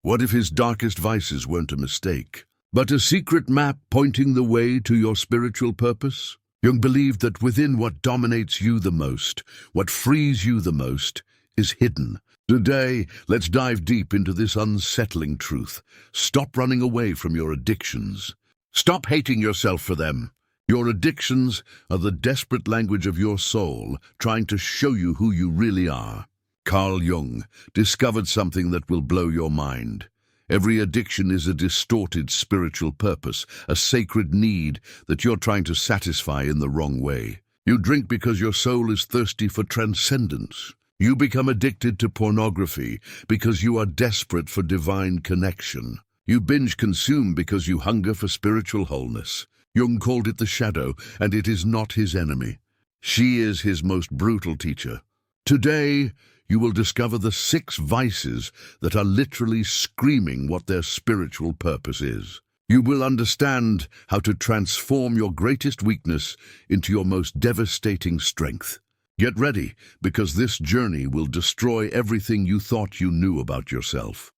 What if his darkest vices weren't a mistake, but a secret map pointing the way to your spiritual purpose? Jung believed that within what dominates you the most, what frees you the most, is hidden. Today, let's dive deep into this unsettling truth. Stop running away from your addictions. Stop hating yourself for them. Your addictions are the desperate language of your soul, trying to show you who you really are. Carl Jung discovered something that will blow your mind. Every addiction is a distorted spiritual purpose, a sacred need that you're trying to satisfy in the wrong way. You drink because your soul is thirsty for transcendence. You become addicted to pornography because you are desperate for divine connection. You binge consume because you hunger for spiritual wholeness. Jung called it the shadow, and it is not his enemy. She is his most brutal teacher. Today, you will discover the 6 vices that are literally screaming what their spiritual purpose is. You will understand how to transform your greatest weakness into your most devastating strength. Get ready, because this journey will destroy everything you thought you knew about yourself.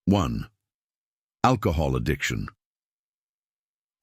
1. Alcohol addiction.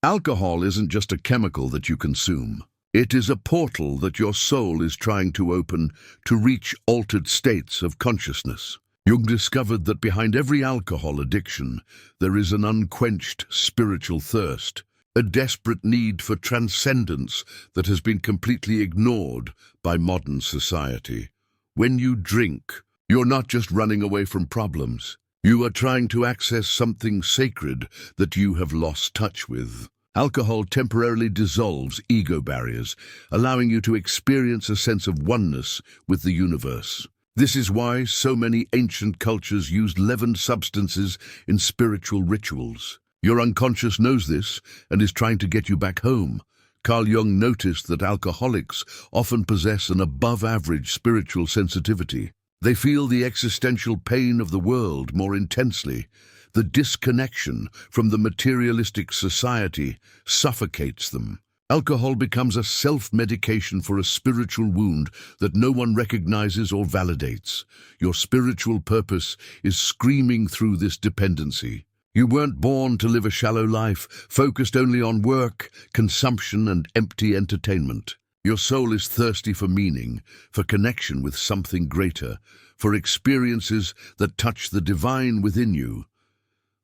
Alcohol isn't just a chemical that you consume. It is a portal that your soul is trying to open to reach altered states of consciousness. Jung discovered that behind every alcohol addiction, there is an unquenched spiritual thirst, a desperate need for transcendence that has been completely ignored by modern society. When you drink, you're not just running away from problems. You are trying to access something sacred that you have lost touch with. Alcohol temporarily dissolves ego barriers, allowing you to experience a sense of oneness with the universe. This is why so many ancient cultures used leavened substances in spiritual rituals. Your unconscious knows this and is trying to get you back home. Carl Jung noticed that alcoholics often possess an above-average spiritual sensitivity. They feel the existential pain of the world more intensely. The disconnection from the materialistic society suffocates them. Alcohol becomes a self-medication for a spiritual wound that no one recognizes or validates. Your spiritual purpose is screaming through this dependency. You weren't born to live a shallow life, focused only on work, consumption, and empty entertainment. Your soul is thirsty for meaning, for connection with something greater, for experiences that touch the divine within you.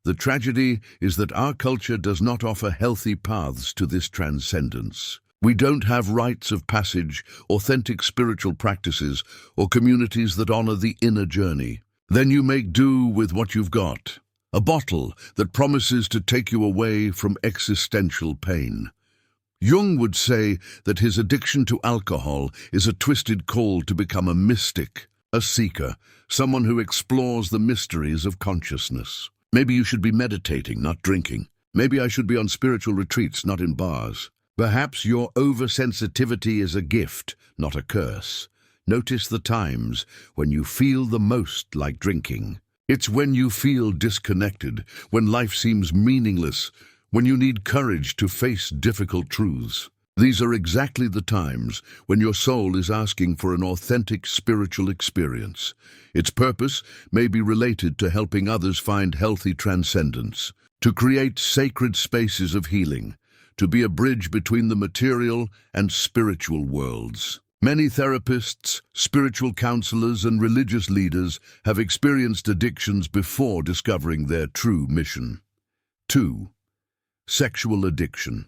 The tragedy is that our culture does not offer healthy paths to this transcendence. We don't have rites of passage, authentic spiritual practices, or communities that honor the inner journey. Then you make do with what you've got. A bottle that promises to take you away from existential pain. Jung would say that his addiction to alcohol is a twisted call to become a mystic, a seeker, someone who explores the mysteries of consciousness. Maybe you should be meditating, not drinking. Maybe I should be on spiritual retreats, not in bars. Perhaps your oversensitivity is a gift, not a curse. Notice the times when you feel the most like drinking. It's when you feel disconnected, when life seems meaningless, when you need courage to face difficult truths. These are exactly the times when your soul is asking for an authentic spiritual experience. Its purpose may be related to helping others find healthy transcendence, to create sacred spaces of healing, to be a bridge between the material and spiritual worlds. Many therapists, spiritual counselors, and religious leaders have experienced addictions before discovering their true mission. 2. Sexual addiction.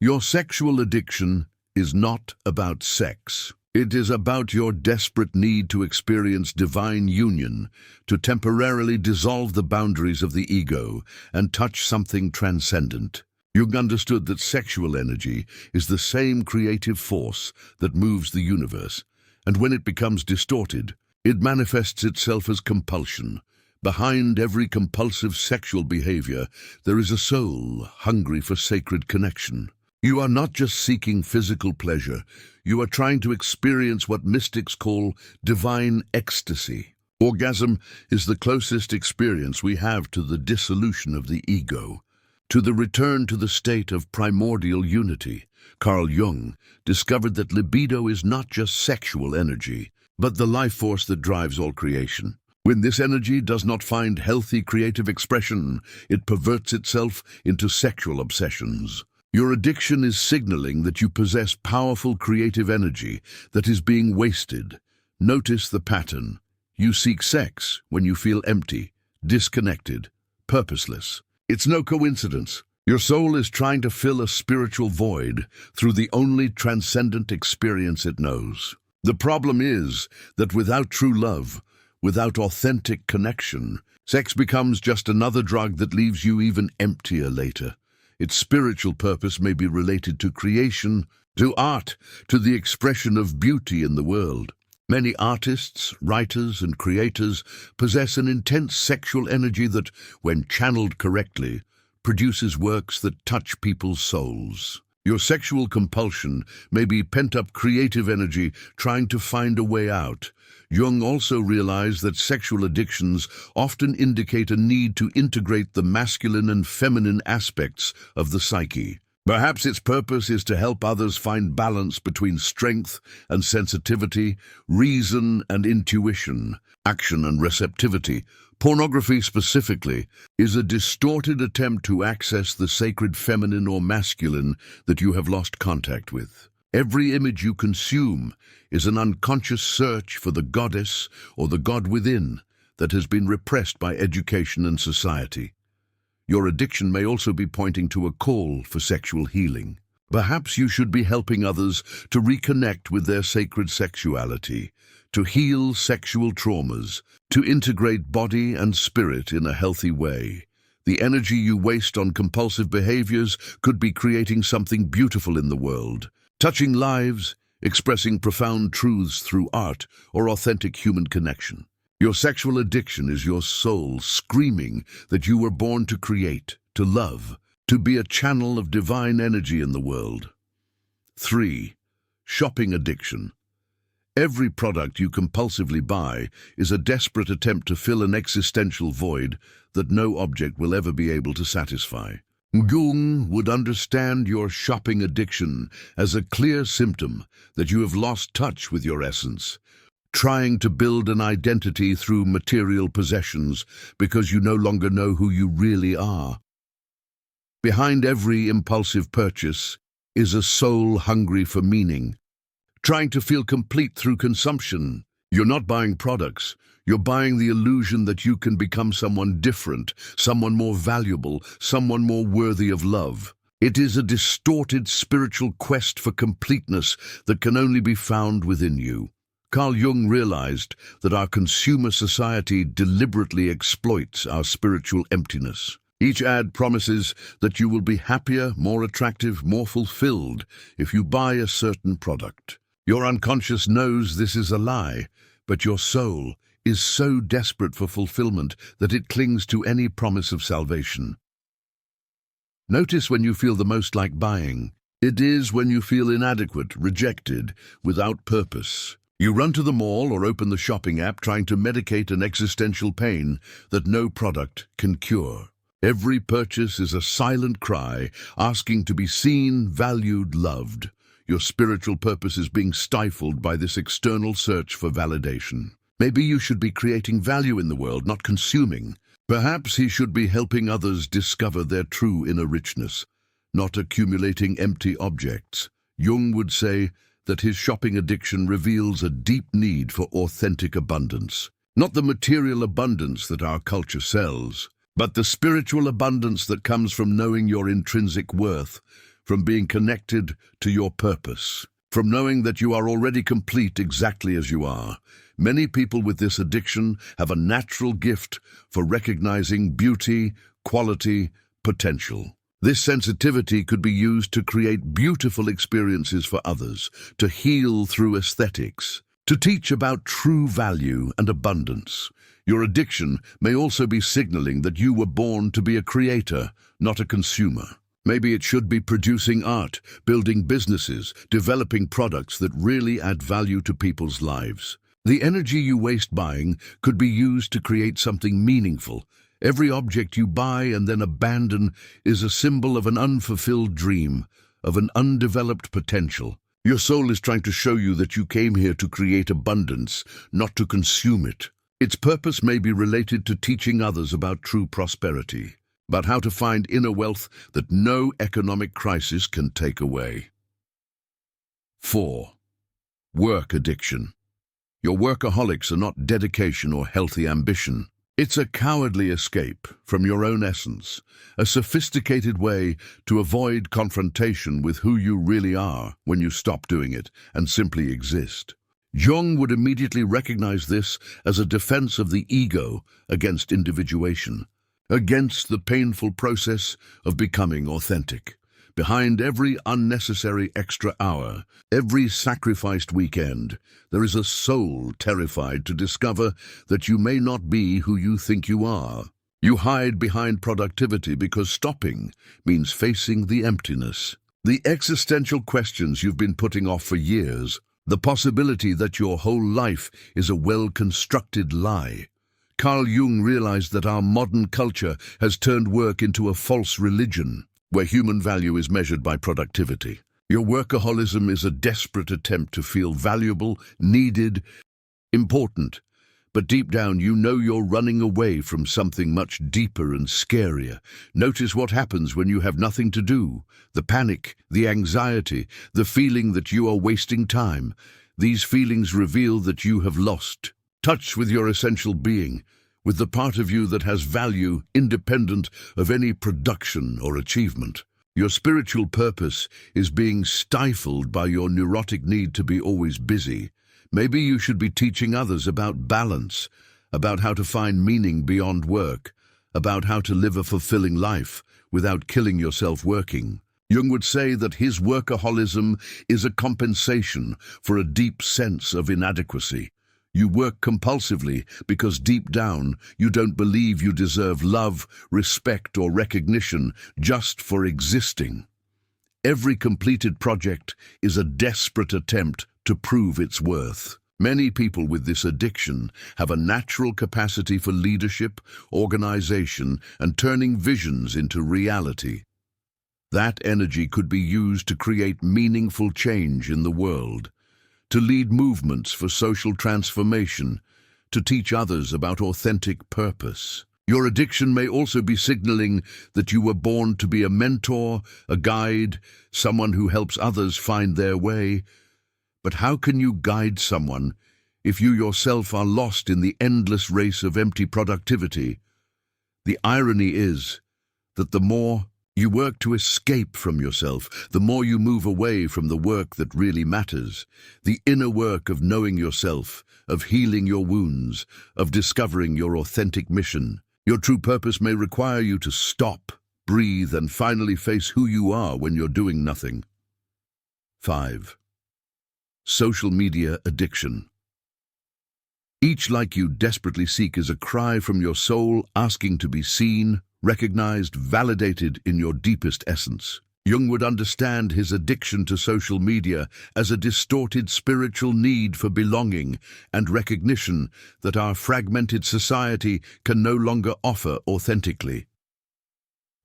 Your sexual addiction is not about sex. It is about your desperate need to experience divine union, to temporarily dissolve the boundaries of the ego and touch something transcendent. Jung understood that sexual energy is the same creative force that moves the universe, and when it becomes distorted, it manifests itself as compulsion. Behind every compulsive sexual behavior, there is a soul hungry for sacred connection. You are not just seeking physical pleasure, you are trying to experience what mystics call divine ecstasy. Orgasm is the closest experience we have to the dissolution of the ego, to the return to the state of primordial unity. Carl Jung discovered that libido is not just sexual energy, but the life force that drives all creation. When this energy does not find healthy creative expression, it perverts itself into sexual obsessions. Your addiction is signaling that you possess powerful creative energy that is being wasted. Notice the pattern. You seek sex when you feel empty, disconnected, purposeless. It's no coincidence. Your soul is trying to fill a spiritual void through the only transcendent experience it knows. The problem is that without true love, without authentic connection, sex becomes just another drug that leaves you even emptier later. Its spiritual purpose may be related to creation, to art, to the expression of beauty in the world. Many artists, writers, and creators possess an intense sexual energy that, when channeled correctly, produces works that touch people's souls. Your sexual compulsion may be pent-up creative energy trying to find a way out. Jung also realized that sexual addictions often indicate a need to integrate the masculine and feminine aspects of the psyche. Perhaps its purpose is to help others find balance between strength and sensitivity, reason and intuition, action and receptivity. Pornography specifically is a distorted attempt to access the sacred feminine or masculine that you have lost contact with. Every image you consume is an unconscious search for the goddess or the god within that has been repressed by education and society. Your addiction may also be pointing to a call for sexual healing. Perhaps you should be helping others to reconnect with their sacred sexuality, to heal sexual traumas, to integrate body and spirit in a healthy way. The energy you waste on compulsive behaviors could be creating something beautiful in the world, touching lives, expressing profound truths through art or authentic human connection. Your sexual addiction is your soul screaming that you were born to create, to love, to be a channel of divine energy in the world. 3. Shopping addiction. Every product you compulsively buy is a desperate attempt to fill an existential void that no object will ever be able to satisfy. Jung would understand your shopping addiction as a clear symptom that you have lost touch with your essence, trying to build an identity through material possessions because you no longer know who you really are. Behind every impulsive purchase is a soul hungry for meaning, trying to feel complete through consumption. You're not buying products. You're buying the illusion that you can become someone different, someone more valuable, someone more worthy of love. It is a distorted spiritual quest for completeness that can only be found within you. Carl Jung realized that our consumer society deliberately exploits our spiritual emptiness. Each ad promises that you will be happier, more attractive, more fulfilled if you buy a certain product. Your unconscious knows this is a lie, but your soul is so desperate for fulfillment that it clings to any promise of salvation. Notice when you feel the most like buying. It is when you feel inadequate, rejected, without purpose. You run to the mall or open the shopping app trying to medicate an existential pain that no product can cure. Every purchase is a silent cry, asking to be seen, valued, loved. Your spiritual purpose is being stifled by this external search for validation. Maybe you should be creating value in the world, not consuming. Perhaps he should be helping others discover their true inner richness, not accumulating empty objects. Jung would say that his shopping addiction reveals a deep need for authentic abundance. Not the material abundance that our culture sells, but the spiritual abundance that comes from knowing your intrinsic worth, from being connected to your purpose, from knowing that you are already complete exactly as you are. Many people with this addiction have a natural gift for recognizing beauty, quality, potential. This sensitivity could be used to create beautiful experiences for others, to heal through aesthetics, to teach about true value and abundance. Your addiction may also be signaling that you were born to be a creator, not a consumer. Maybe it should be producing art, building businesses, developing products that really add value to people's lives. The energy you waste buying could be used to create something meaningful. Every object you buy and then abandon is a symbol of an unfulfilled dream, of an undeveloped potential. Your soul is trying to show you that you came here to create abundance, not to consume it. Its purpose may be related to teaching others about true prosperity, about how to find inner wealth that no economic crisis can take away. 4. Work addiction. Your workaholics are not dedication or healthy ambition. It's a cowardly escape from your own essence, a sophisticated way to avoid confrontation with who you really are when you stop doing it and simply exist. Jung would immediately recognize this as a defense of the ego against individuation, against the painful process of becoming authentic. Behind every unnecessary extra hour, every sacrificed weekend, there is a soul terrified to discover that you may not be who you think you are. You hide behind productivity because stopping means facing the emptiness, the existential questions you've been putting off for years, the possibility that your whole life is a well-constructed lie. Carl Jung realized that our modern culture has turned work into a false religion, where human value is measured by productivity. Your workaholism is a desperate attempt to feel valuable, needed, important. But deep down, you know you're running away from something much deeper and scarier. Notice what happens when you have nothing to do. The panic, the anxiety, the feeling that you are wasting time. These feelings reveal that you have lost touch with your essential being, with the part of you that has value independent of any production or achievement. Your spiritual purpose is being stifled by your neurotic need to be always busy. Maybe you should be teaching others about balance, about how to find meaning beyond work, about how to live a fulfilling life without killing yourself working. Jung would say that his workaholism is a compensation for a deep sense of inadequacy. You work compulsively because deep down you don't believe you deserve love, respect, or recognition just for existing. Every completed project is a desperate attempt to prove its worth. Many people with this addiction have a natural capacity for leadership, organization, and turning visions into reality. That energy could be used to create meaningful change in the world, to lead movements for social transformation, to teach others about authentic purpose. Your addiction may also be signaling that you were born to be a mentor, a guide, someone who helps others find their way. But how can you guide someone if you yourself are lost in the endless race of empty productivity? The irony is that the more you work to escape from yourself, the more you move away from the work that really matters, the inner work of knowing yourself, of healing your wounds, of discovering your authentic mission. Your true purpose may require you to stop, breathe, and finally face who you are when you're doing nothing. 5. Social media addiction. Each like you desperately seek is a cry from your soul asking to be seen, recognized, validated in your deepest essence. Jung would understand his addiction to social media as a distorted spiritual need for belonging and recognition that our fragmented society can no longer offer authentically.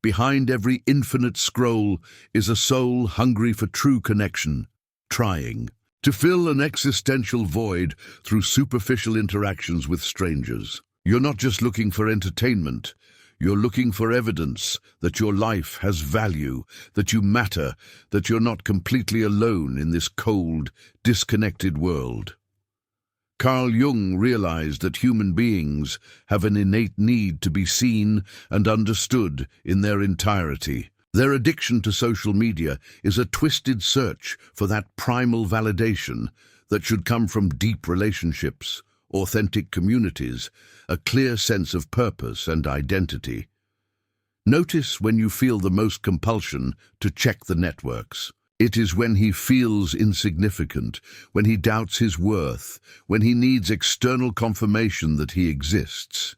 Behind every infinite scroll is a soul hungry for true connection, trying to fill an existential void through superficial interactions with strangers. You're not just looking for entertainment. You're looking for evidence that your life has value, that you matter, that you're not completely alone in this cold, disconnected world. Carl Jung realized that human beings have an innate need to be seen and understood in their entirety. Their addiction to social media is a twisted search for that primal validation that should come from deep relationships, authentic communities, a clear sense of purpose and identity. Notice when you feel the most compulsion to check the networks. It is when he feels insignificant, when he doubts his worth, when he needs external confirmation that he exists.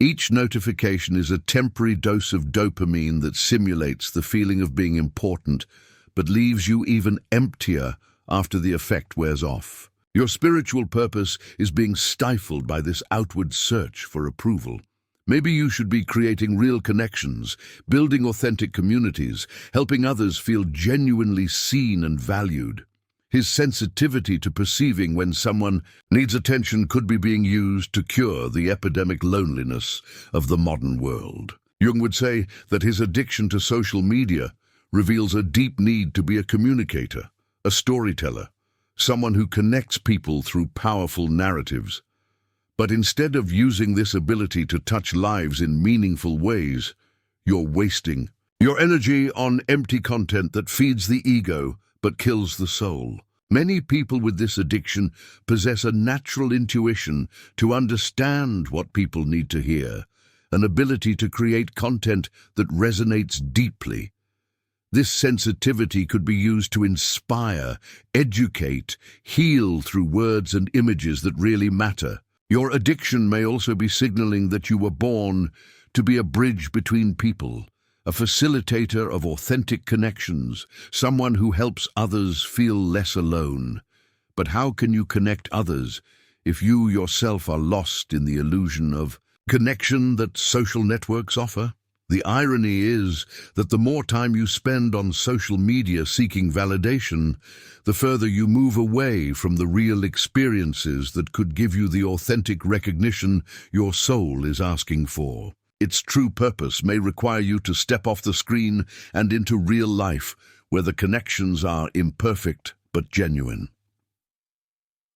Each notification is a temporary dose of dopamine that simulates the feeling of being important, but leaves you even emptier after the effect wears off. Your spiritual purpose is being stifled by this outward search for approval. Maybe you should be creating real connections, building authentic communities, helping others feel genuinely seen and valued. His sensitivity to perceiving when someone needs attention could be being used to cure the epidemic loneliness of the modern world. Jung would say that his addiction to social media reveals a deep need to be a communicator, a storyteller, someone who connects people through powerful narratives. But instead of using this ability to touch lives in meaningful ways, you're wasting your energy on empty content that feeds the ego but kills the soul. Many people with this addiction possess a natural intuition to understand what people need to hear, an ability to create content that resonates deeply. This sensitivity could be used to inspire, educate, heal through words and images that really matter. Your addiction may also be signaling that you were born to be a bridge between people, a facilitator of authentic connections, someone who helps others feel less alone. But how can you connect others if you yourself are lost in the illusion of connection that social networks offer? The irony is that the more time you spend on social media seeking validation, the further you move away from the real experiences that could give you the authentic recognition your soul is asking for. Its true purpose may require you to step off the screen and into real life, where the connections are imperfect but genuine.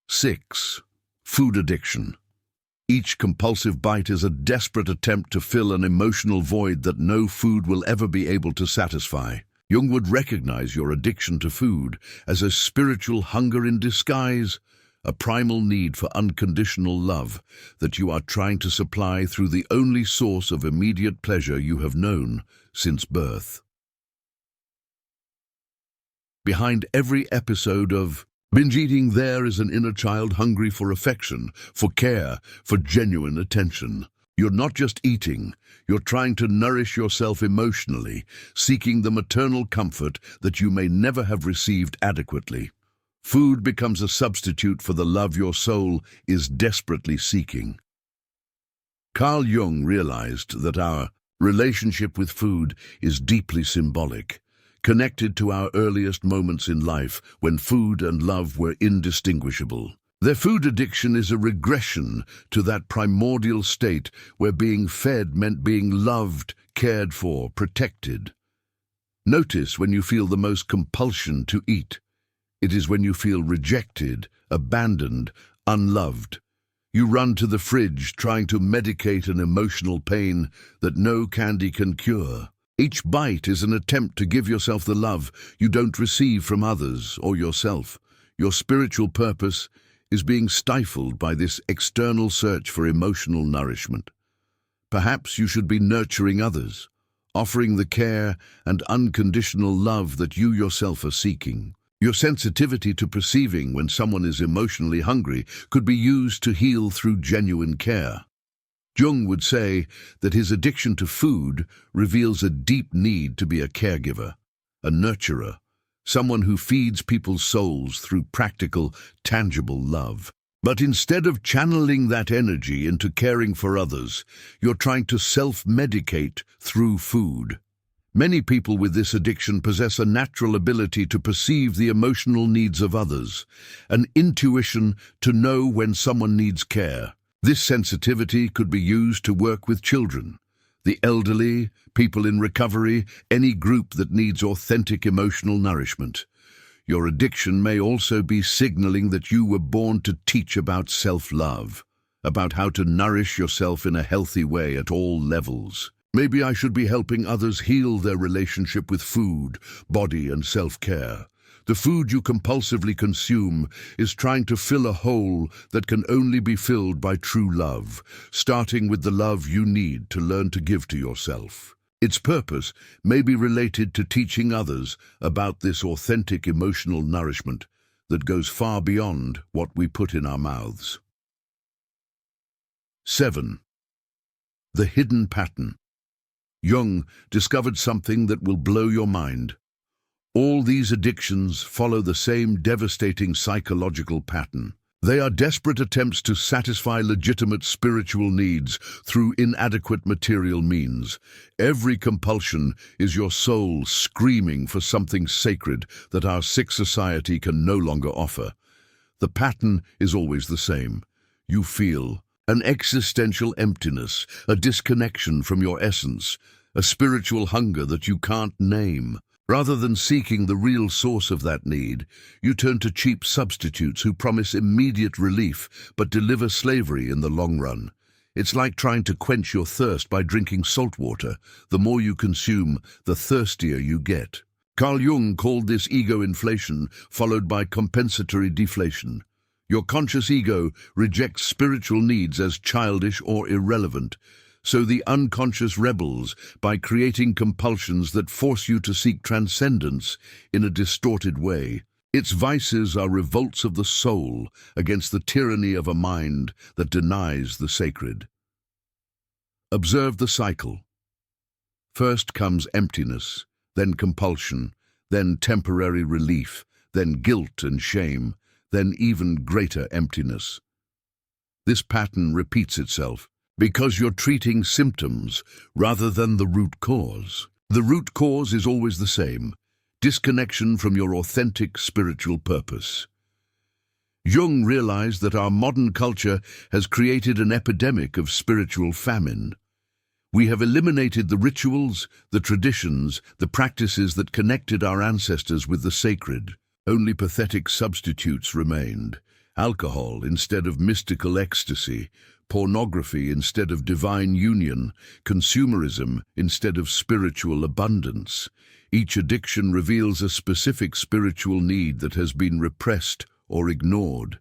6. Food addiction. Each compulsive bite is a desperate attempt to fill an emotional void that no food will ever be able to satisfy. Jung would recognize your addiction to food as a spiritual hunger in disguise, a primal need for unconditional love that you are trying to supply through the only source of immediate pleasure you have known since birth. Behind every episode of binge eating, there is an inner child hungry for affection, for care, for genuine attention. You're not just eating, you're trying to nourish yourself emotionally, seeking the maternal comfort that you may never have received adequately. Food becomes a substitute for the love your soul is desperately seeking. Carl Jung realized that our relationship with food is deeply symbolic, connected to our earliest moments in life when food and love were indistinguishable. Their food addiction is a regression to that primordial state where being fed meant being loved, cared for, protected. Notice when you feel the most compulsion to eat. It is when you feel rejected, abandoned, unloved. You run to the fridge trying to medicate an emotional pain that no candy can cure. Each bite is an attempt to give yourself the love you don't receive from others or yourself. Your spiritual purpose is being stifled by this external search for emotional nourishment. Perhaps you should be nurturing others, offering the care and unconditional love that you yourself are seeking. Your sensitivity to perceiving when someone is emotionally hungry could be used to heal through genuine care. Jung would say that his addiction to food reveals a deep need to be a caregiver, a nurturer, someone who feeds people's souls through practical, tangible love. But instead of channeling that energy into caring for others, you're trying to self-medicate through food. Many people with this addiction possess a natural ability to perceive the emotional needs of others, an intuition to know when someone needs care. This sensitivity could be used to work with children, the elderly, people in recovery, any group that needs authentic emotional nourishment. Your addiction may also be signaling that you were born to teach about self-love, about how to nourish yourself in a healthy way at all levels. Maybe I should be helping others heal their relationship with food, body, and self-care. The food you compulsively consume is trying to fill a hole that can only be filled by true love, starting with the love you need to learn to give to yourself. Its purpose may be related to teaching others about this authentic emotional nourishment that goes far beyond what we put in our mouths. 7. The hidden pattern. Jung discovered something that will blow your mind. All these addictions follow the same devastating psychological pattern. They are desperate attempts to satisfy legitimate spiritual needs through inadequate material means. Every compulsion is your soul screaming for something sacred that our sick society can no longer offer. The pattern is always the same. You feel an existential emptiness, a disconnection from your essence, a spiritual hunger that you can't name. Rather than seeking the real source of that need, you turn to cheap substitutes who promise immediate relief but deliver slavery in the long run. It's like trying to quench your thirst by drinking salt water. The more you consume, the thirstier you get. Carl Jung called this ego inflation, followed by compensatory deflation. Your conscious ego rejects spiritual needs as childish or irrelevant. So the unconscious rebels by creating compulsions that force you to seek transcendence in a distorted way. Its vices are revolts of the soul against the tyranny of a mind that denies the sacred. Observe the cycle. First comes emptiness, then compulsion, then temporary relief, then guilt and shame, then even greater emptiness. This pattern repeats itself because you're treating symptoms rather than the root cause. The root cause is always the same: disconnection from your authentic spiritual purpose. Jung realized that our modern culture has created an epidemic of spiritual famine. We have eliminated the rituals, the traditions, the practices that connected our ancestors with the sacred. Only pathetic substitutes remained: alcohol instead of mystical ecstasy, pornography instead of divine union, consumerism instead of spiritual abundance. Each addiction reveals a specific spiritual need that has been repressed or ignored.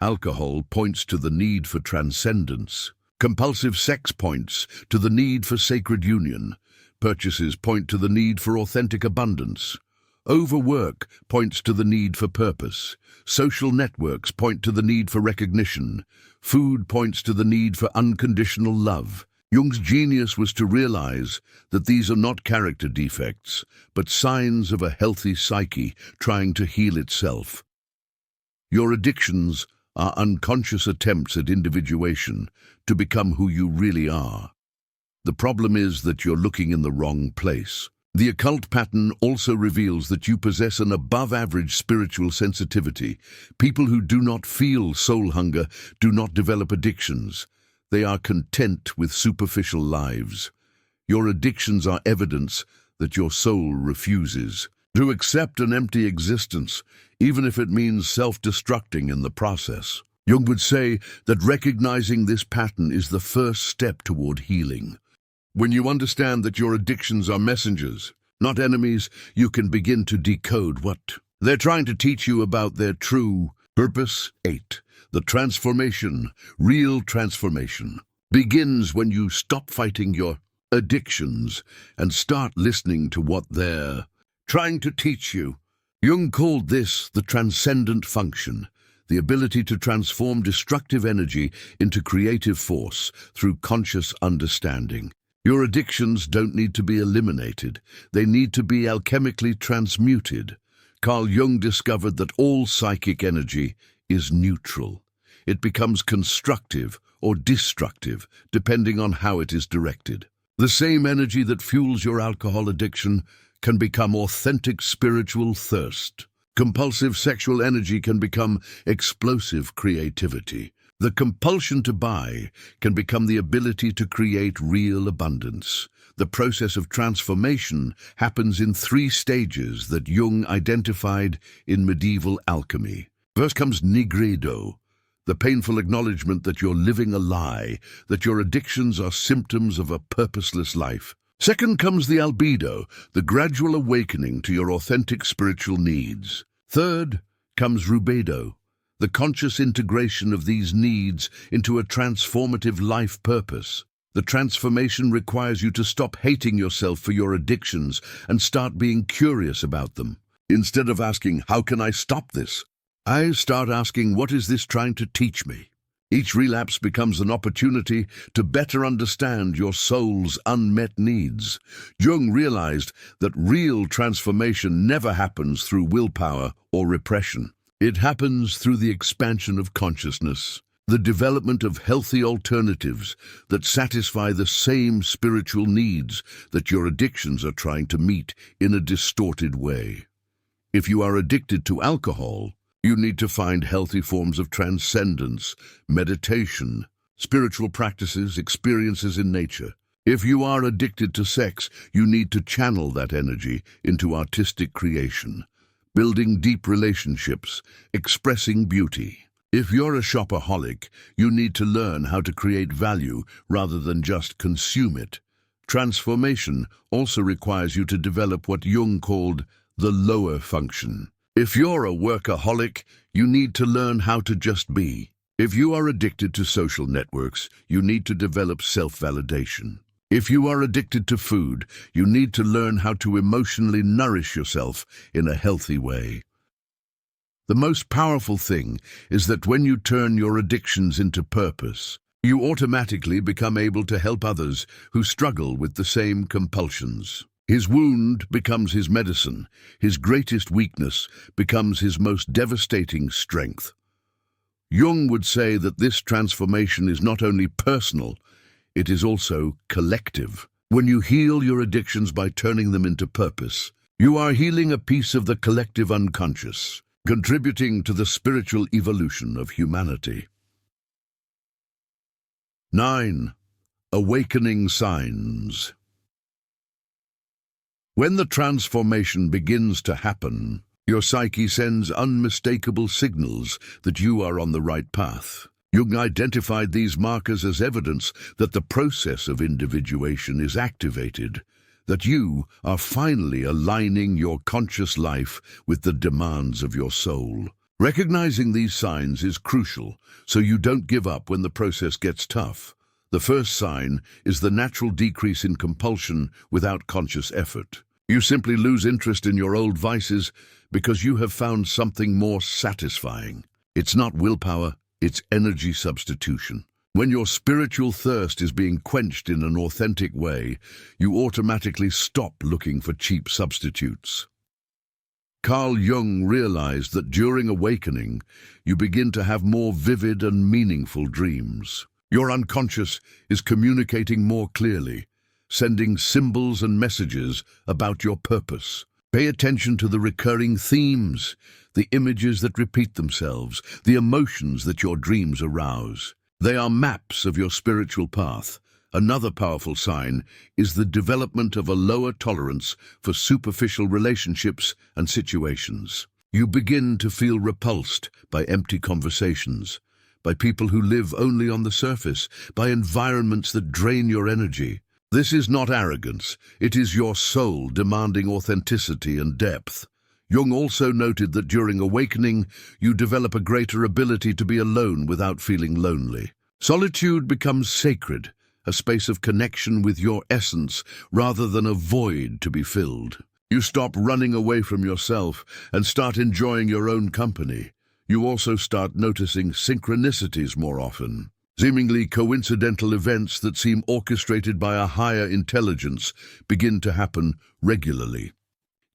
Alcohol points to the need for transcendence. Compulsive sex points to the need for sacred union. Purchases point to the need for authentic abundance. Overwork points to the need for purpose. Social networks point to the need for recognition. Food points to the need for unconditional love. Jung's genius was to realize that these are not character defects, but signs of a healthy psyche trying to heal itself. Your addictions are unconscious attempts at individuation to become who you really are. The problem is that you're looking in the wrong place. The occult pattern also reveals that you possess an above-average spiritual sensitivity. People who do not feel soul hunger do not develop addictions. They are content with superficial lives. Your addictions are evidence that your soul refuses to accept an empty existence, even if it means self-destructing in the process. Jung would say that recognizing this pattern is the first step toward healing. When you understand that your addictions are messengers, not enemies, you can begin to decode what they're trying to teach you about their true purpose. 8. The transformation, real transformation, begins when you stop fighting your addictions and start listening to what they're trying to teach you. Jung called this the transcendent function, the ability to transform destructive energy into creative force through conscious understanding. Your addictions don't need to be eliminated. They need to be alchemically transmuted. Carl Jung discovered that all psychic energy is neutral. It becomes constructive or destructive, depending on how it is directed. The same energy that fuels your alcohol addiction can become authentic spiritual thirst. Compulsive sexual energy can become explosive creativity. The compulsion to buy can become the ability to create real abundance. The process of transformation happens in 3 stages that Jung identified in medieval alchemy. First comes nigredo, the painful acknowledgement that you're living a lie, that your addictions are symptoms of a purposeless life. Second comes the albedo, the gradual awakening to your authentic spiritual needs. Third comes rubedo, the conscious integration of these needs into a transformative life purpose. The transformation requires you to stop hating yourself for your addictions and start being curious about them. Instead of asking, "How can I stop this?" I start asking, "What is this trying to teach me?" Each relapse becomes an opportunity to better understand your soul's unmet needs. Jung realized that real transformation never happens through willpower or repression. It happens through the expansion of consciousness, the development of healthy alternatives that satisfy the same spiritual needs that your addictions are trying to meet in a distorted way. If you are addicted to alcohol, you need to find healthy forms of transcendence, meditation, spiritual practices, experiences in nature. If you are addicted to sex, you need to channel that energy into artistic creation, building deep relationships, expressing beauty. If you're a shopaholic, you need to learn how to create value rather than just consume it. Transformation also requires you to develop what Jung called the lower function. If you're a workaholic, you need to learn how to just be. If you are addicted to social networks, you need to develop self-validation. If you are addicted to food, you need to learn how to emotionally nourish yourself in a healthy way. The most powerful thing is that when you turn your addictions into purpose, you automatically become able to help others who struggle with the same compulsions. His wound becomes his medicine. His greatest weakness becomes his most devastating strength. Jung would say that this transformation is not only personal, it is also collective. When you heal your addictions by turning them into purpose, you are healing a piece of the collective unconscious, contributing to the spiritual evolution of humanity. 9. Awakening signs. When the transformation begins to happen, your psyche sends unmistakable signals that you are on the right path. Jung identified these markers as evidence that the process of individuation is activated, that you are finally aligning your conscious life with the demands of your soul. Recognizing these signs is crucial, so you don't give up when the process gets tough. The first sign is the natural decrease in compulsion without conscious effort. You simply lose interest in your old vices because you have found something more satisfying. It's not willpower, it's energy substitution. When your spiritual thirst is being quenched in an authentic way, you automatically stop looking for cheap substitutes. Carl Jung realized that during awakening, you begin to have more vivid and meaningful dreams. Your unconscious is communicating more clearly, sending symbols and messages about your purpose. Pay attention to the recurring themes, the images that repeat themselves, the emotions that your dreams arouse. They are maps of your spiritual path. Another powerful sign is the development of a lower tolerance for superficial relationships and situations. You begin to feel repulsed by empty conversations, by people who live only on the surface, by environments that drain your energy. This is not arrogance, it is your soul demanding authenticity and depth. Jung also noted that during awakening, you develop a greater ability to be alone without feeling lonely. Solitude becomes sacred, a space of connection with your essence rather than a void to be filled. You stop running away from yourself and start enjoying your own company. You also start noticing synchronicities more often. Seemingly coincidental events that seem orchestrated by a higher intelligence begin to happen regularly.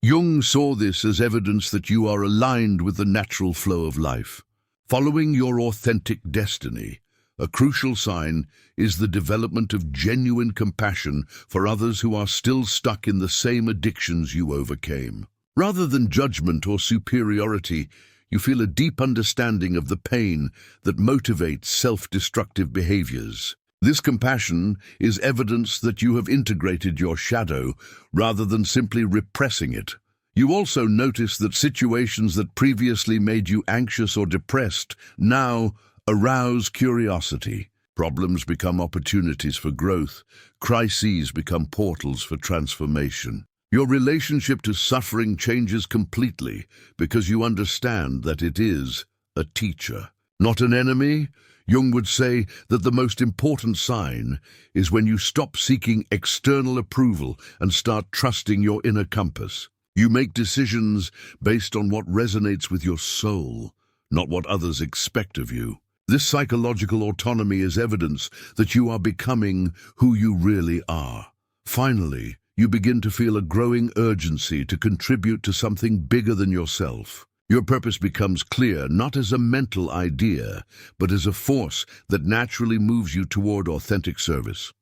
Jung saw this as evidence that you are aligned with the natural flow of life. Following your authentic destiny, a crucial sign is the development of genuine compassion for others who are still stuck in the same addictions you overcame. Rather than judgment or superiority, you feel a deep understanding of the pain that motivates self-destructive behaviors. This compassion is evidence that you have integrated your shadow rather than simply repressing it. You also notice that situations that previously made you anxious or depressed now arouse curiosity. Problems become opportunities for growth. Crises become portals for transformation. Your relationship to suffering changes completely because you understand that it is a teacher, not an enemy. Jung would say that the most important sign is when you stop seeking external approval and start trusting your inner compass. You make decisions based on what resonates with your soul, not what others expect of you. This psychological autonomy is evidence that you are becoming who you really are. Finally, you begin to feel a growing urgency to contribute to something bigger than yourself. Your purpose becomes clear not as a mental idea, but as a force that naturally moves you toward authentic service.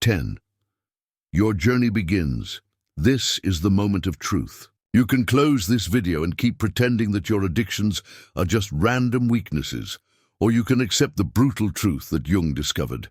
10. Your journey begins. This is the moment of truth. You can close this video and keep pretending that your addictions are just random weaknesses, or you can accept the brutal truth that Jung discovered.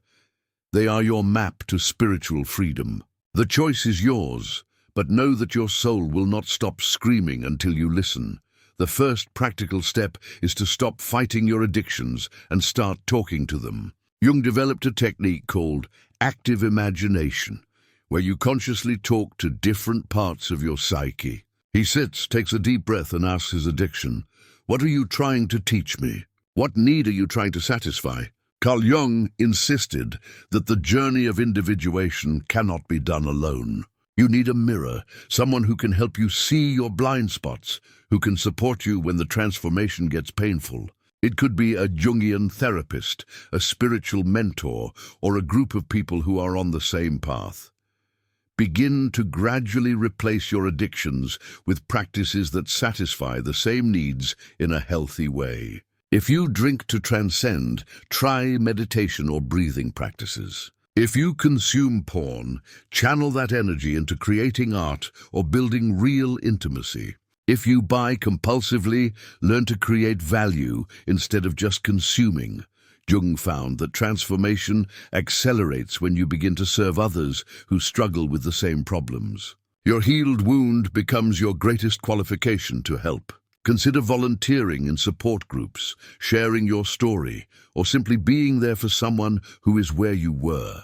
They are your map to spiritual freedom. The choice is yours, but know that your soul will not stop screaming until you listen. The first practical step is to stop fighting your addictions and start talking to them. Jung developed a technique called active imagination, where you consciously talk to different parts of your psyche. He sits, takes a deep breath, and asks his addiction, "What are you trying to teach me? What need are you trying to satisfy?" Carl Jung insisted that the journey of individuation cannot be done alone. You need a mirror, someone who can help you see your blind spots, who can support you when the transformation gets painful. It could be a Jungian therapist, a spiritual mentor, or a group of people who are on the same path. Begin to gradually replace your addictions with practices that satisfy the same needs in a healthy way. If you drink to transcend, try meditation or breathing practices. If you consume porn, channel that energy into creating art or building real intimacy. If you buy compulsively, learn to create value instead of just consuming. Jung found that transformation accelerates when you begin to serve others who struggle with the same problems. Your healed wound becomes your greatest qualification to help. Consider volunteering in support groups, sharing your story, or simply being there for someone who is where you were.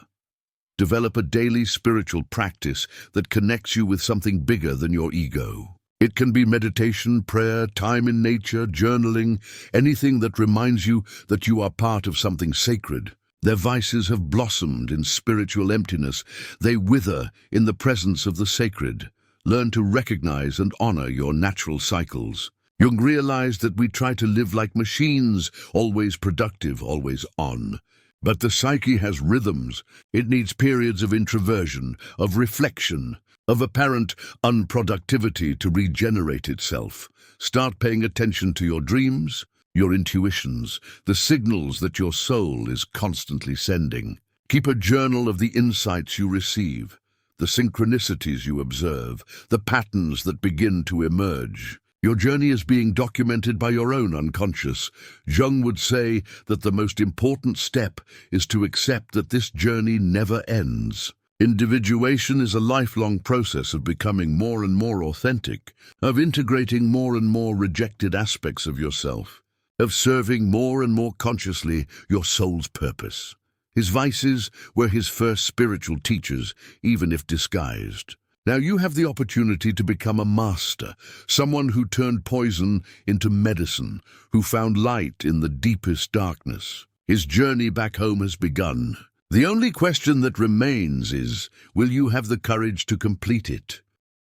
Develop a daily spiritual practice that connects you with something bigger than your ego. It can be meditation, prayer, time in nature, journaling, anything that reminds you that you are part of something sacred. Their vices have blossomed in spiritual emptiness. They wither in the presence of the sacred. Learn to recognize and honor your natural cycles. Jung realized that we try to live like machines, always productive, always on. But the psyche has rhythms. It needs periods of introversion, of reflection, of apparent unproductivity to regenerate itself. Start paying attention to your dreams, your intuitions, the signals that your soul is constantly sending. Keep a journal of the insights you receive, the synchronicities you observe, the patterns that begin to emerge. Your journey is being documented by your own unconscious. Jung would say that the most important step is to accept that this journey never ends. Individuation is a lifelong process of becoming more and more authentic, of integrating more and more rejected aspects of yourself, of serving more and more consciously your soul's purpose. His vices were his first spiritual teachers, even if disguised. Now you have the opportunity to become a master, someone who turned poison into medicine, who found light in the deepest darkness. His journey back home has begun. The only question that remains is, will you have the courage to complete it?